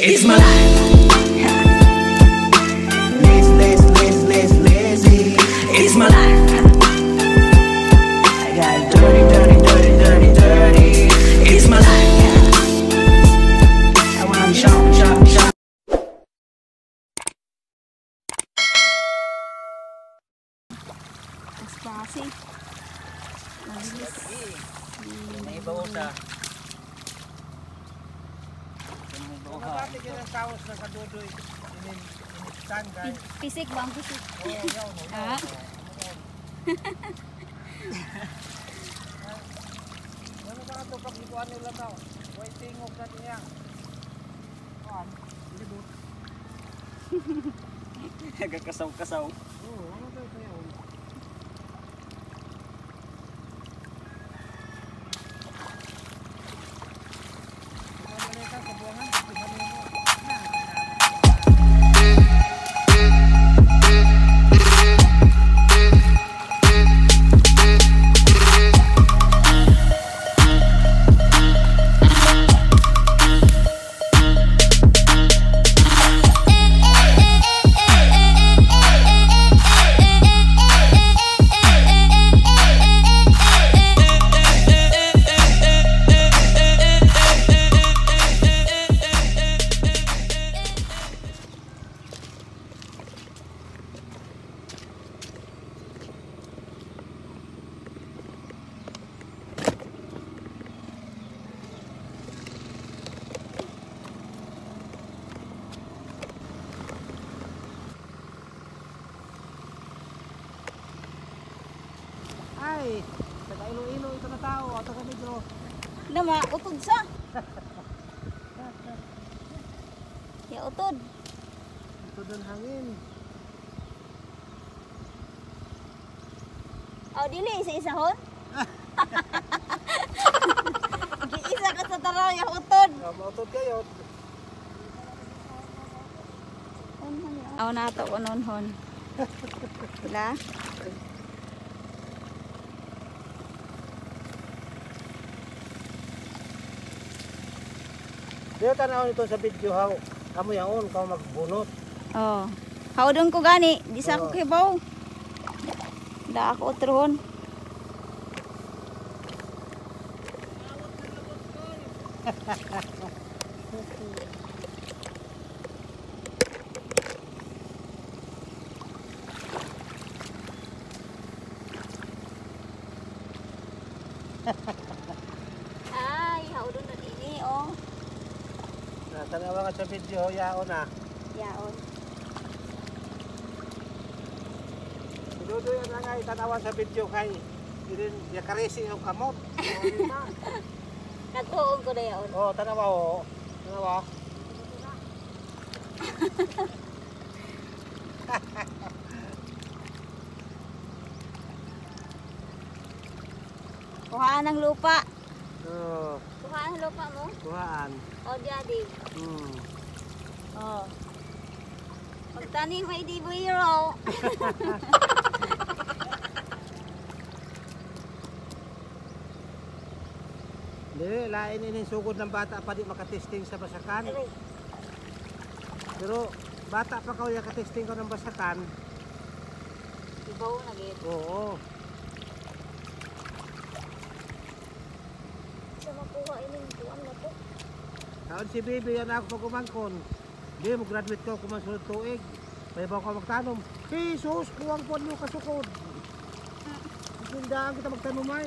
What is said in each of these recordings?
It's my life. Lazy. It's my life. I got dirty. It's my life. I wanna shop. Espasi. Mabilis. May bawo sa. Nakati kita saus sa kadudoy. Initan guys. Pisik bang pisik? Oh, yaw no. Ah. Ano ba ito pag ikuan nila daw? Way tingog na niya. Kuan, libot. Nagkakasaw-kasaw. Oo, ano daw kayo? Ay, taga Iloilo ito na tao, ato ka Negro. Nama, utod sa. Ya utod. Ito doon hangin. Oh, dili isa hon. Isa ka sa taraw ya utod. Mautod kayo. Aw na to hon. Sila. Diyo tanaw nito sa video how kamo yaon ka magbunot. Oh. Haudon ko gani, di sa ako kibaw. Da ako utron. Ay, haudon na ini oh. Tanawa ka sa video yaon na. Yaon. Dudo yan nga tanawa sa video kay din ya karesi yung kamot. Nagtuon ko na yaon. Oh, tanawa oh. Tanawa. Kuhaan ng lupa. Oh, Kuhaan ng lupa mo? kuhaan. O, jadi. Oh. Pagtanim may di buiro. Hindi, lain ini sugod ng bata pa di makatesting sa basakan. Pero bata pa ka yung katesting ko ng basakan. Ibaw na gid. Oo. Sa makuha ini kuan na to. Taon si Bibi yan ako pagkumangkon. Hindi, mag-graduate ko kumasunod tuig. Paibaw ka magtanom. Jesus, kuwang po nyo kasukod. Isindaan kita magtanumay.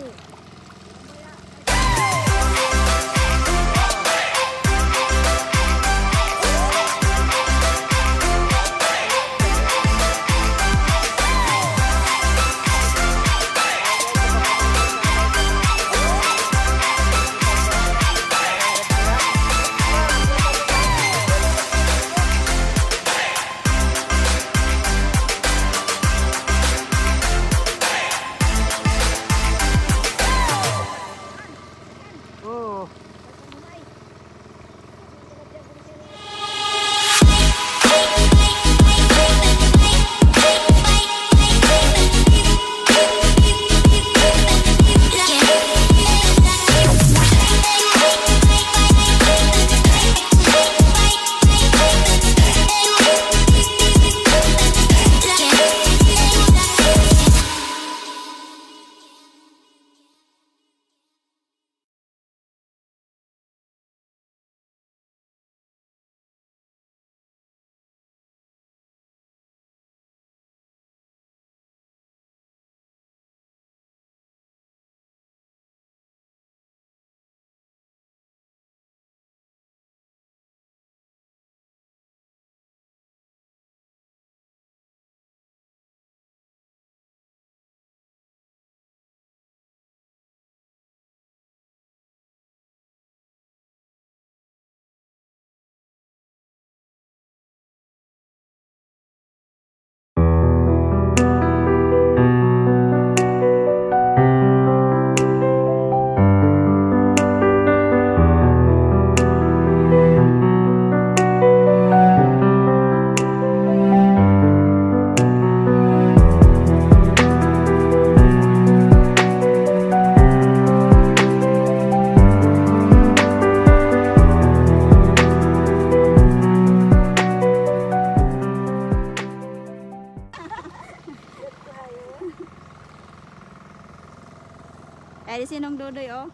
Dodoy, sinong Dodoy oh?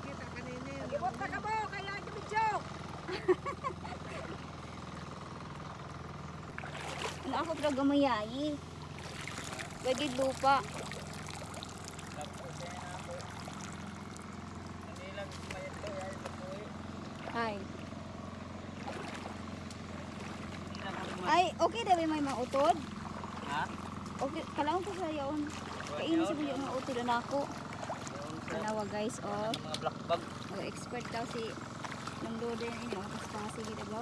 Kita kaninin. Ibot na ka mo, kaya video. Ano ako pero gamayayi. Pwede lupa. Ay. Ay, okay daw may mautod. Ha? Okay, kalaon ko sa yaon. Kainin sa buyo nga utod na ako. Tanawa guys, oh. Mga black bag. Oh, expert daw si Nang Dodoy na inyo. Mas pasig ito ba?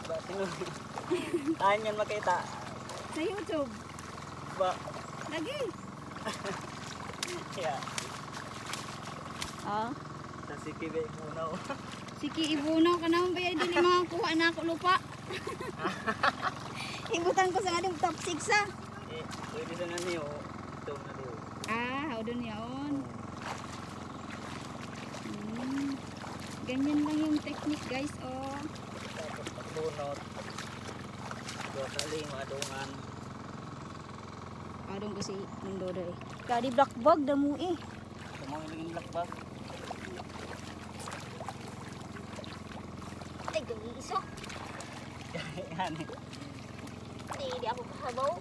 Ba, sino? Tahan yan makita. Sa YouTube. Ba, Lagi. kaya. Ah. Sa sikibe muna. Sige, ibunaw ka naman ba yan? Dili makakuha na ako lupa. Ibutan ko sa ating top 6 ah. Eh, pwede sa naniyo. Ito na diyo. Ah, how doon yaon. Ganyan lang yung technique guys, oh. Tapos pagbunot. Dua kali, madungan. Adong ko si Nang Dodoy. Kadi black bag damo eh. Ito mo yung black bag. Ay, gali iso. Yan eh. Di ako kahabaw.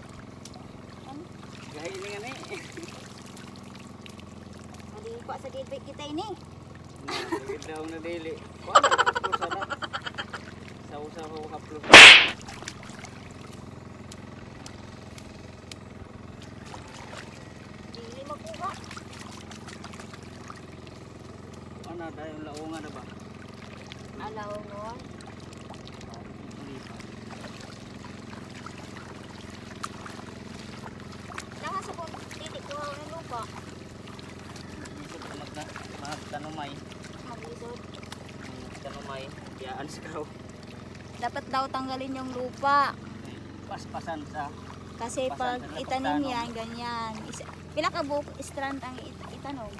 Gahit nga eh. Adi pa sa gate kita ini. Nagigit daw na dili. Wala, kaplo sa na. Sa-usa ko kaplo. Dili makuha. Ano, dahil laungan na ba? Alaw mo. Hindi pa. Naka sa kung titik ko ng lupa. Isip na magtanumay. Mabisod. Tanumay. Biyaan sa karo. Dapat daw tanggalin yung lupa. Paspasan sa. Kasi pag Pasan, itanim pagtanom. yan, ganyan. Pila ka buok strand ang itanom?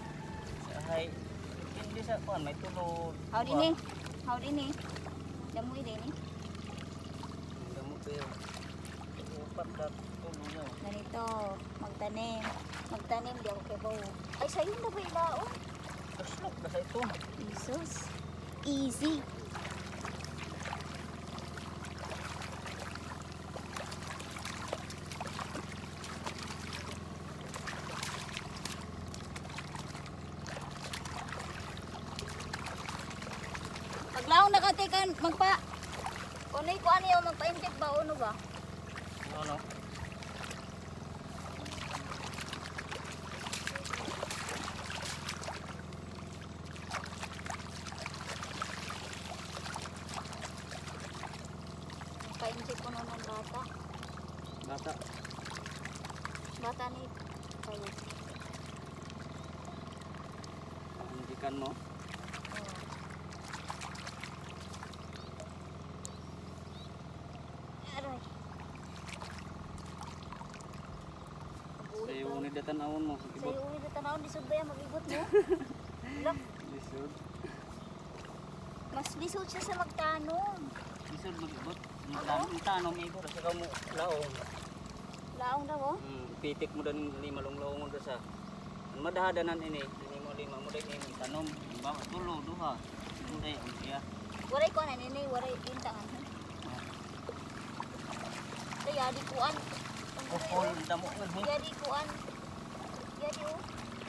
Ay, hindi sa kuan may tulog. How din eh? How din eh? Damoy din eh? Gamot kayo. Upat ka tulog nyo. Ganito, magtanim. Magtanim, di ako kebaw. Ay, sa'yo na ba ilaon? Kaslok na sa ito. Jesus. Easy. Paglaong nakatikan, Unay ko ano yung magpa-inject ba? Ano ba? Ano? Magpa-inject ko nun ng bata. Bata. Bata ni kayo. Hindikan mo. Aray. Sa iyo ni datanawon mo. Sa iyo ulit na tanawon, disod ba yan? Mag-ibot mo? Look, Lisod. mas lisod siya sa magtanong. Lisod mag-ibot. Tanong ibot. Sa kamo laong. Laong daw oh. Pitik mo dan lima long-long mo sa. Madahadanan ini. Ini mo lima mo din ini tanom. Ba tulo duha. Tunday ang siya. Waray ko na nini, waray intangan. Kaya di kuan. Kupol damo man he. Kaya di kuan. Kaya di oh.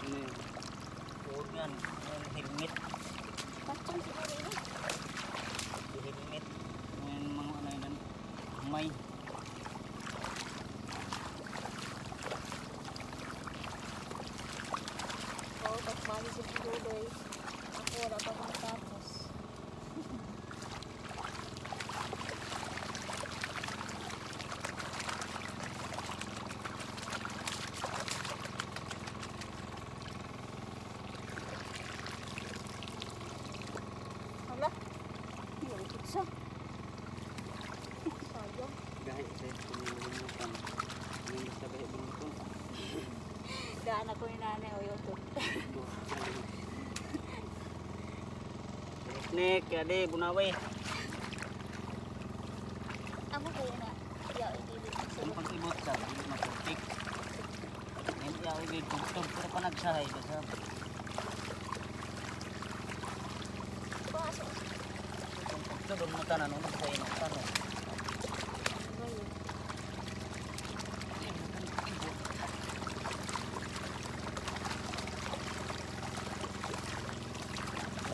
Ini. Kuod yan. Yan helmet. Pacong siguro ini. Helmet. Yan mga ano yan. May. Oh, tapos bali si Dodoy. Ako wala pa kang tapos. Hala. Hindi pizza. Sayang. Gahit sa pinimutan. Yung sa gahit bumuton. Daan ako ni nanay o YouTube. Nek, ade bunawe. Amo ko yun na. Yaw, hindi Ang pag-ibot sa, hindi maputik. Hindi ako gitugtog pero pa nagsahay ba sa tugtog doon mo tanan ano sa ino tanan.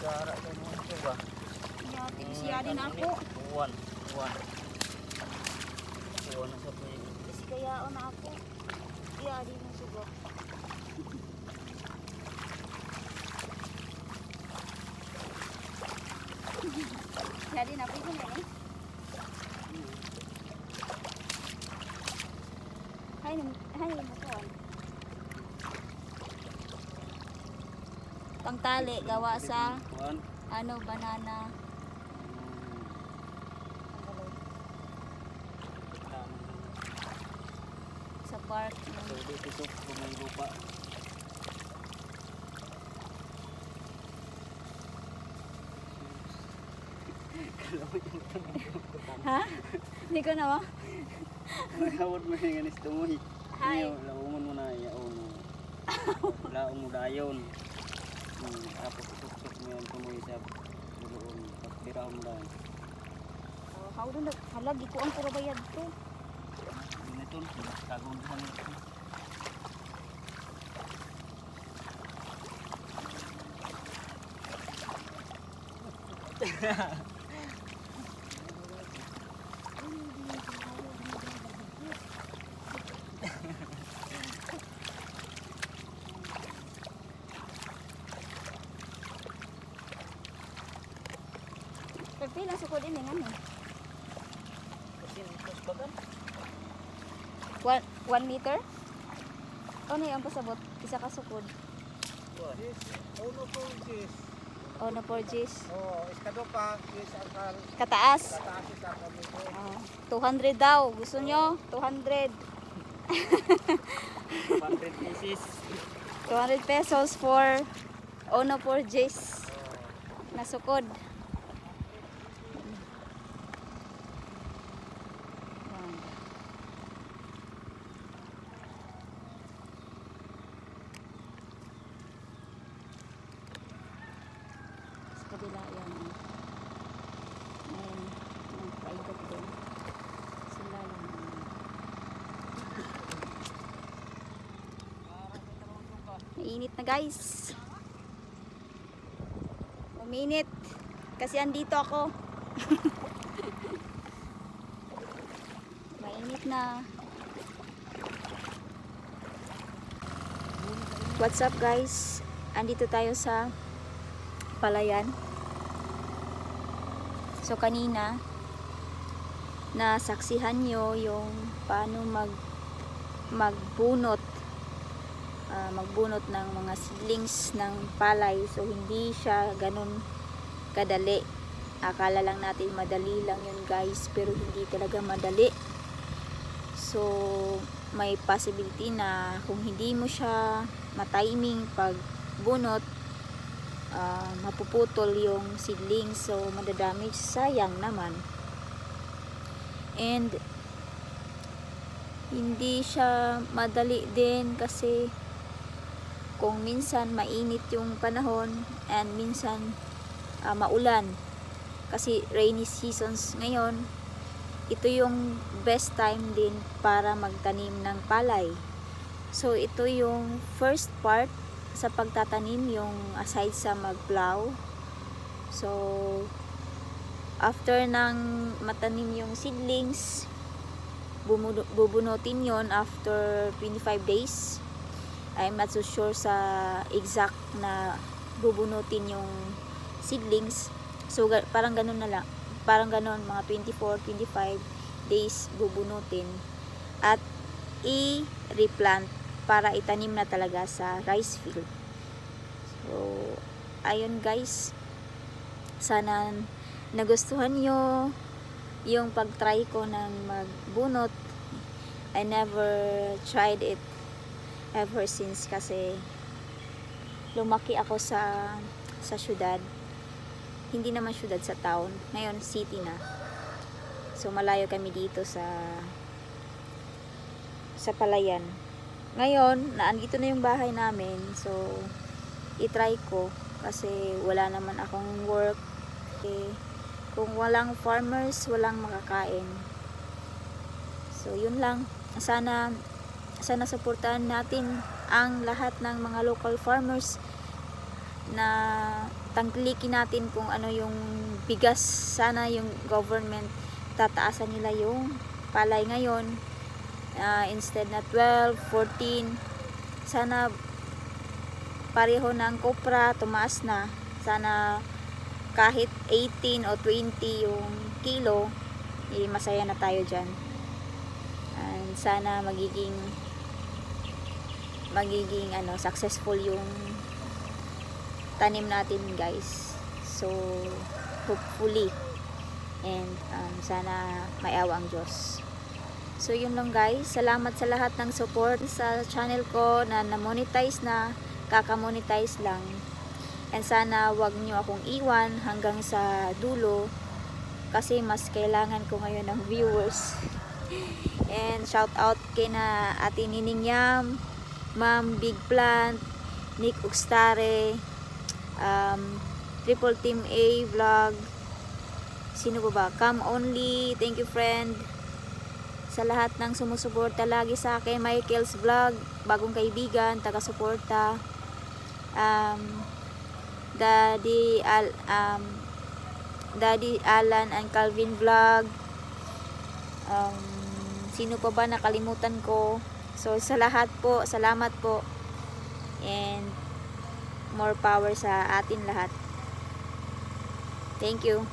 Dara ko mo ito ba? Yating siya din ako. Uwan. Uwan na sa pwede. Kasi kaya na ako. Iya din ang sugo. Siya din ako yun eh. Hay mo ko. Pangtali gawa sa Uwan. ano banana. Sa park. So dito kung may lupa. Ha? Hindi ko na ba? Nagawad mo yung ganis tumuhi. Hi. Laungan mo na yaon. Laong mo dayon. Tapos tutok mo yung tumuhi sa buloon. Tapos birahon mo dayon. How doon halagi ko ang puro bayad to. Yun ito. Kagunduhan ito. Pagpila sa ko din eh ano. Kasi ito bagan. 1 meter? Ano yung pasabot? Isa ka sukod. Yes, uno po yes. O na 4 Gs. Oh, iskado pa, yes, ang Kataas. kataas sa kami ko. 200 daw. Gusto nyo? 200. 100 pieces. 200 pesos for Ono 4 Gs. Na sukod. Kabila yan. Ayan. Ang private din. Sila lang. Mainit na guys. Uminit. Kasi andito ako. Mainit na. What's up guys? Andito tayo sa Palayan. So kanina nasaksihan nyo yung paano magbunot ng mga seedlings ng palay. So hindi siya ganun kadali. Akala lang natin madali lang yun guys, pero hindi talaga madali. So may possibility na kung hindi mo siya matiming pag bunot, mapuputol yung seedlings, so madadamage, sayang naman. And hindi siya madali din kasi kung minsan mainit yung panahon and minsan maulan, kasi rainy seasons ngayon, ito yung best time din para magtanim ng palay. So ito yung first part sa pagtatanim, yung aside sa mag-plow. So after nang matanim yung seedlings, bubunutin yon after 25 days. I'm not so sure sa exact na bubunutin yung seedlings. So parang ganun na lang, parang ganun, mga 24-25 days bubunutin at i-replant para itanim na talaga sa rice field. So ayun guys, sana nagustuhan nyo yung pag-try ko ng magbunot. I never tried it ever since kasi lumaki ako sa syudad. Hindi naman syudad, sa town. Ngayon city na. So malayo kami dito sa Palayan. ngayon, naandito na yung bahay namin. So, itry ko. Kasi wala naman akong work. Kung walang farmers, walang makakain. So, yun lang. Sana suportahan natin ang lahat ng mga local farmers na tangkilikin natin kung ano yung bigas. Sana yung government tataasan nila yung palay ngayon. Instead na 12, 14, sana pareho ng kopra, tumaas na. Sana kahit 18 o 20 yung kilo, masaya na tayo dyan. And sana magiging successful yung tanim natin, guys. So hopefully, and sana maawa ang Diyos. So yun lang, guys. Salamat sa lahat ng support sa channel ko na na-monetize na, kaka-monetize lang. And sana wag nyo akong iwan hanggang sa dulo kasi mas kailangan ko ngayon ng viewers. And shout out kay na Ate Nining Yam, Ma'am Big Plant, Nick Uxtare, Triple Team A Vlog, sino ba? Come Only, thank you friend. Sa lahat ng sumusuporta lagi sa akin, Michael's Vlog, bagong kaibigan, taga-suporta, Daddy Alan and Calvin Vlog, sino pa ba nakalimutan ko? So sa lahat po, salamat po, and more power sa atin lahat. Thank you.